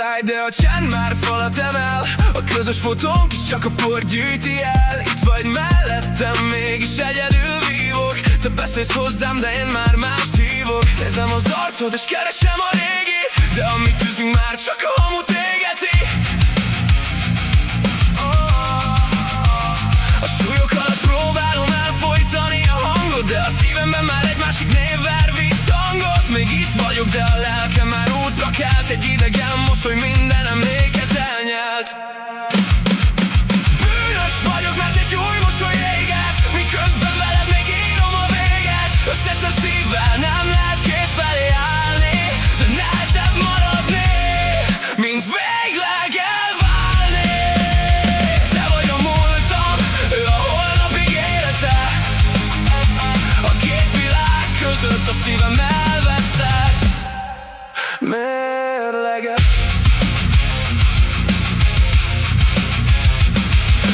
reply, de a csend már falat emel. A közös fotónk is csak a por gyűjti el. Itt vagy mellettem, mégis egyedül vívok. Te beszélsz hozzám, de én már mást hívok. Nézem az arcod és keresem a régit, de amit tűzünk már csak a hamut égeti. A súlyok alatt próbálom elfojtani a hangot, de a szívemben már egy másik név ver visszhangot. Még itt vagyok, de a lelkem már útra kelt. Egy idegen mosoly minden emléket elnyelt. Bűnös vagyok, mert egy új mosoly éget, miközben veled még írom a véget. Összetett szívvel nem lehet kétfelé állni, de nehezebb maradni, mint végleg elválni. Te vagy a múltam, ő a holnap ígérete. A két világ között a szívem elveszett mérleget.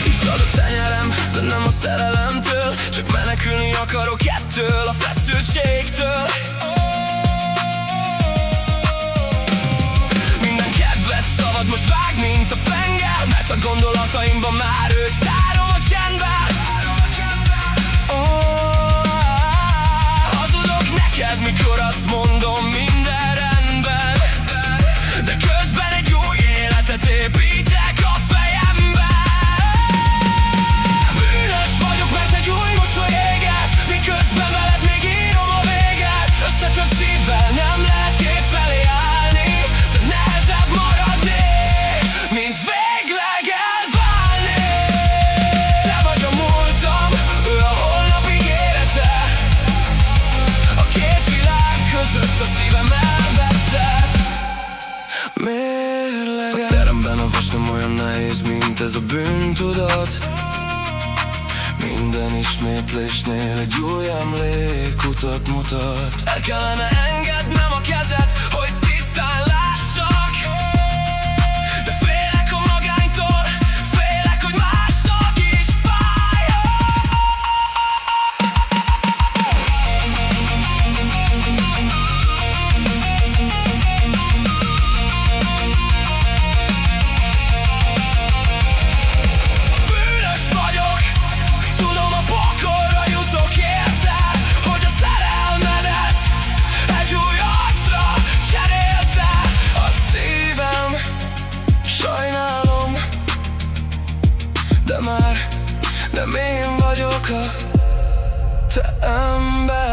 Iszad a tenyerem, de nem a szerelemtől, csak menekülni akarok ettől a feszültségtől. Minden kedves szavad most vág, mint a penge, mert a gondolataimban már őt zárom a csendbe. Hazudok neked, mikor azt mondom, minden rendben, de közben egy új életet építek a fejemben. Bűnös vagyok, mert egy új mosoly éget, miközben veled még írom a véget. Összetört szívvel nem lehet kétfelé állni, de nehezebb maradni, mint végleg elválni. Te vagy a múltam, ő a holnap ígérete. A két világ között a szívem elveszett mérleget. A teremben a vas nem olyan nehéz, mint ez a bűntudat. Minden ismétlésnél egy új emlékutat mutat. El kellene engednem a kezed, hogy tisztán lássak, de félek a magánytól, félek, hogy másnak is fájjon. Bűnös vagyok, tudom, a pokolra jutok érte, hogy a szerelmedet egy új arcra cserélte. A szívem, sajnálom, de már nem én vagyok a te ember.